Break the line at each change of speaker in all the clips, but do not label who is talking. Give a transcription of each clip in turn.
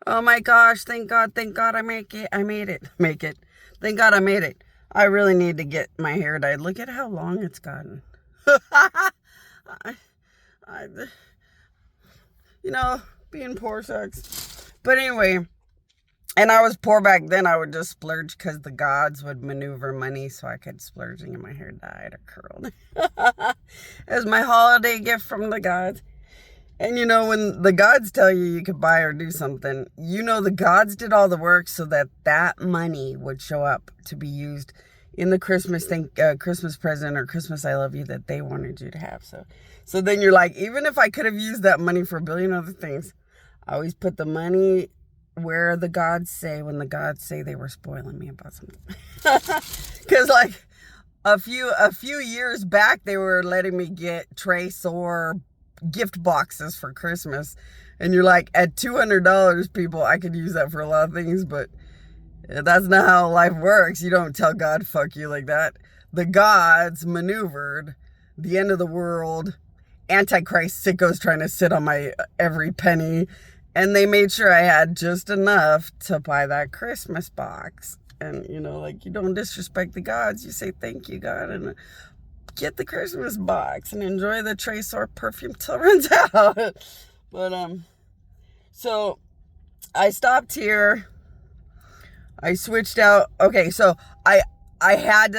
Oh my gosh, thank God I made it. Make it. Thank God I made it. I really need to get my hair dyed. Look at how long it's gotten. I, I, you know, being poor sucks. But anyway, and I was poor back then. I would just splurge because the gods would maneuver money so I could splurge and get my hair dyed or curled. As my holiday gift from the gods. And when the gods tell you you could buy or do something, the gods did all the work so that that money would show up to be used in the Christmas Christmas present or Christmas I love you that they wanted you to have. So then you're like, even if I could have used that money for a billion other things, I always put the money where the gods say when the gods say they were spoiling me about something. Because like a few years back, they were letting me get Trace or gift boxes for Christmas, and you're like, at $200, people, I could use that for a lot of things, but that's not how life works. You don't tell God fuck you like that. The gods maneuvered the end of the world, Antichrist sickos trying to sit on my every penny, and they made sure I had just enough to buy that Christmas box. And like, you don't disrespect the gods. You say thank you, God, and get the Christmas box and enjoy the Trace or perfume till it runs out. But so I stopped here. I switched out. Okay, so I got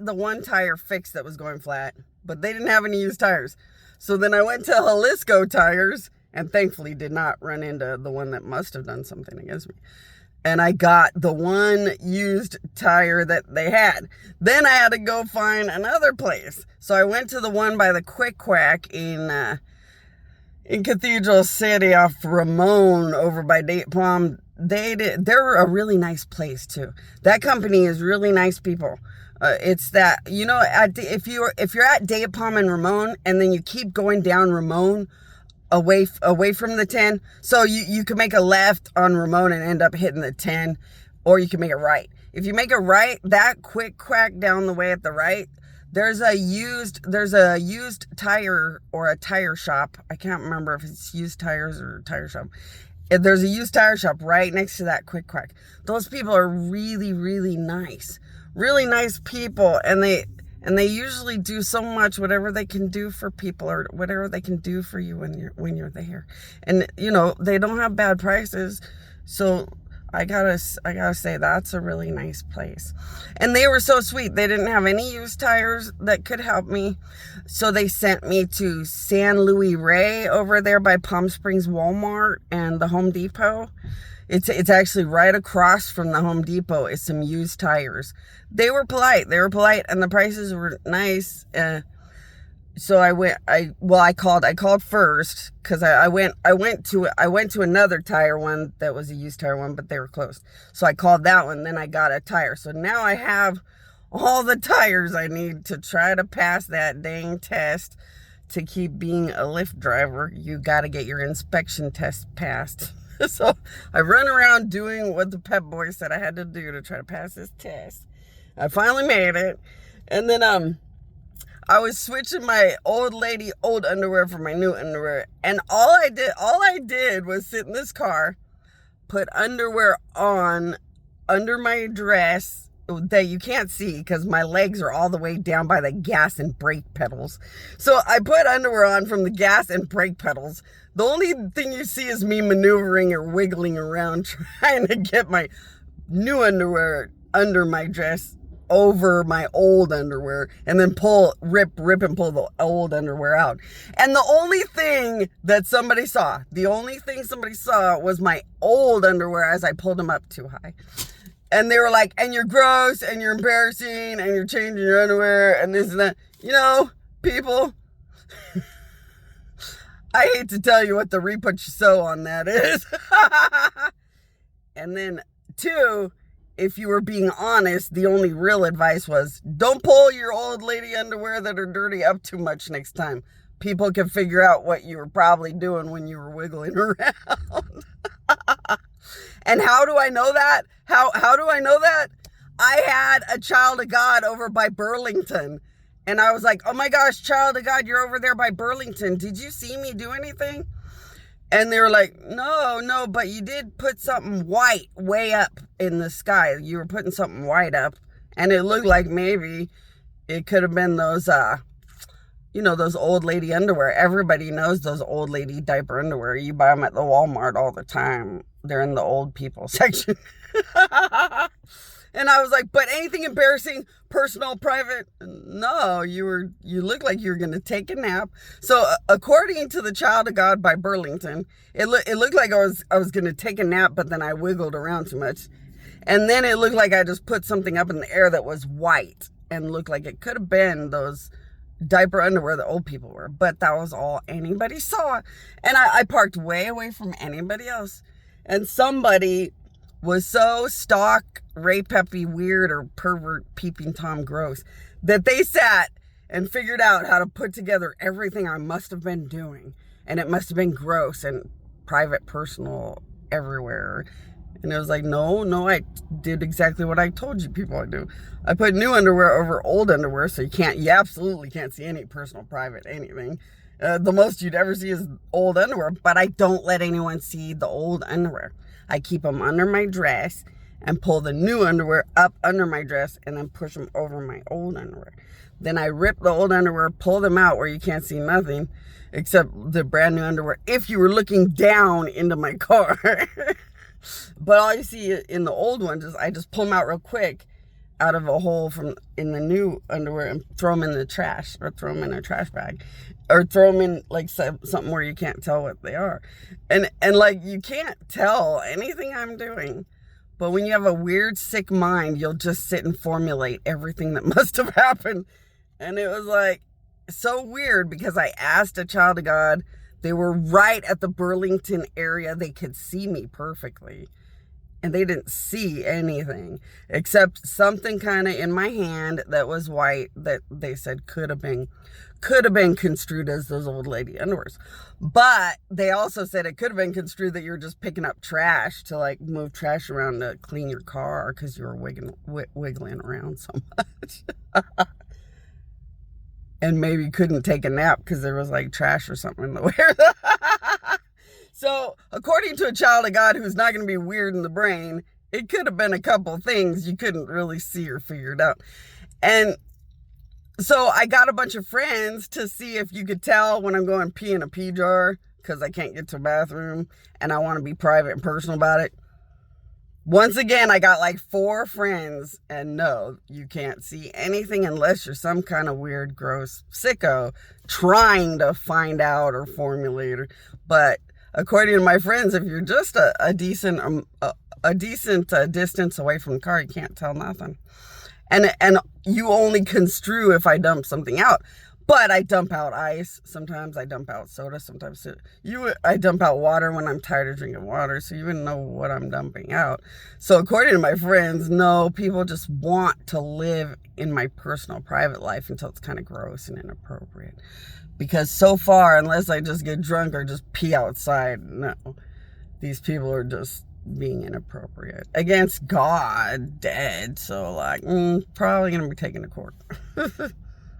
the one tire fixed that was going flat, but they didn't have any used tires. So then I went to Jalisco tires and thankfully did not run into the one that must have done something against me. And I got the one used tire that they had. Then I had to go find another place. So I went to the one by the Quick Quack in Cathedral City off Ramon over by Date Palm. They're a really nice place too. That company is really nice people. It's that, if you're at Date Palm and Ramon, and then you keep going down Ramon, away from the 10. So you can make a left on Ramon and end up hitting the 10, or you can make it right. If you make it right, that Quick Quack down the way at the right, there's a used tire or a tire shop. I can't remember if it's used tires or a tire shop. There's a used tire shop right next to that Quick Quack. Those people are really, really nice. Really nice people, and they usually do so much, whatever they can do for people or whatever they can do for you when you're there. And they don't have bad prices. So I gotta say that's a really nice place. And they were so sweet. They didn't have any used tires that could help me. So they sent me to San Luis Rey over there by Palm Springs Walmart and the Home Depot. It's actually right across from the Home Depot. It's some used tires. They were polite, and the prices were nice. So I called first because I went to another tire one that was a used tire one, but they were closed. So I called that one, then I got a tire. So now I have all the tires I need to try to pass that dang test to keep being a Lyft driver. You got to get your inspection test passed. So I run around doing what the pep boy said I had to do to try to pass this test. I finally made it. And then I was switching my old underwear for my new underwear. And all I did was sit in this car, put underwear on under my dress that you can't see because my legs are all the way down by the gas and brake pedals. So I put underwear on from the gas and brake pedals. The only thing you see is me maneuvering or wiggling around trying to get my new underwear under my dress over my old underwear, and then rip and pull the old underwear out. And the only thing somebody saw was my old underwear as I pulled them up too high. And they were like, and you're gross, and you're embarrassing, and you're changing your underwear, and this and that. People, I hate to tell you what the reap what you sow on that is. And then, 2, if you were being honest, the only real advice was, don't pull your old lady underwear that are dirty up too much next time. People can figure out what you were probably doing when you were wiggling around. And how do I know that? How do I know that? I had a child of God over by Burlington. And I was like, oh my gosh, child of God, you're over there by Burlington. Did you see me do anything? And they were like, no, but you did put something white way up in the sky. You were putting something white up. And it looked like maybe it could have been those, those old lady underwear. Everybody knows those old lady diaper underwear. You buy them at the Walmart all the time. They're in the old people section. And I was like, but anything embarrassing, personal, private? No, you look like you were going to take a nap. So according to the Child of God by Burlington, it looked like I was going to take a nap, but then I wiggled around too much. And then it looked like I just put something up in the air that was white and looked like it could have been those diaper underwear the old people wear. But that was all anybody saw. And I parked way away from anybody else. And somebody was so stalk, rape peppy, weird, or pervert, peeping Tom gross that they sat and figured out how to put together everything I must have been doing. And it must have been gross and private, personal, everywhere. And it was like, no, I did exactly what I told you people I do. I put new underwear over old underwear, so you absolutely can't see any personal, private, anything. The most you'd ever see is old underwear, but I don't let anyone see the old underwear. I keep them under my dress and pull the new underwear up under my dress and then push them over my old underwear. Then I rip the old underwear, pull them out where you can't see nothing except the brand new underwear if you were looking down into my car. But all you see in the old ones is I just pull them out real quick out of a hole in the new underwear and throw them in the trash, or throw them in a trash bag, or throw them in like something where you can't tell what they are. And like, you can't tell anything I'm doing. But when you have a weird, sick mind, you'll just sit and formulate everything that must have happened. And it was like so weird because I asked a child of God. They were right at the Burlington area. They could see me perfectly. And they didn't see anything except something kind of in my hand that was white that they said could have been construed as those old lady underwears. But they also said it could have been construed that you were just picking up trash to like move trash around to clean your car because you were wiggling around so much. And maybe couldn't take a nap because there was like trash or something in the way. So, according to a child of God who's not going to be weird in the brain, it could have been a couple things you couldn't really see or figure it out. And so I got a bunch of friends to see if you could tell when I'm going pee in a pee jar because I can't get to the bathroom and I want to be private and personal about it. Once again, I got like 4 friends, and no, you can't see anything unless you're some kind of weird, gross sicko trying to find out or formulate. But according to my friends, if you're just a decent distance away from the car, you can't tell nothing. And you only construe if I dump something out. But I dump out ice. Sometimes I dump out soda. Sometimes I dump out water when I'm tired of drinking water. So you wouldn't know what I'm dumping out. So according to my friends, no, people just want to live in my personal private life until it's kind of gross and inappropriate. Because so far, unless I just get drunk or just pee outside, no, these people are just being inappropriate against God, dead. So like, probably going to be taken to court.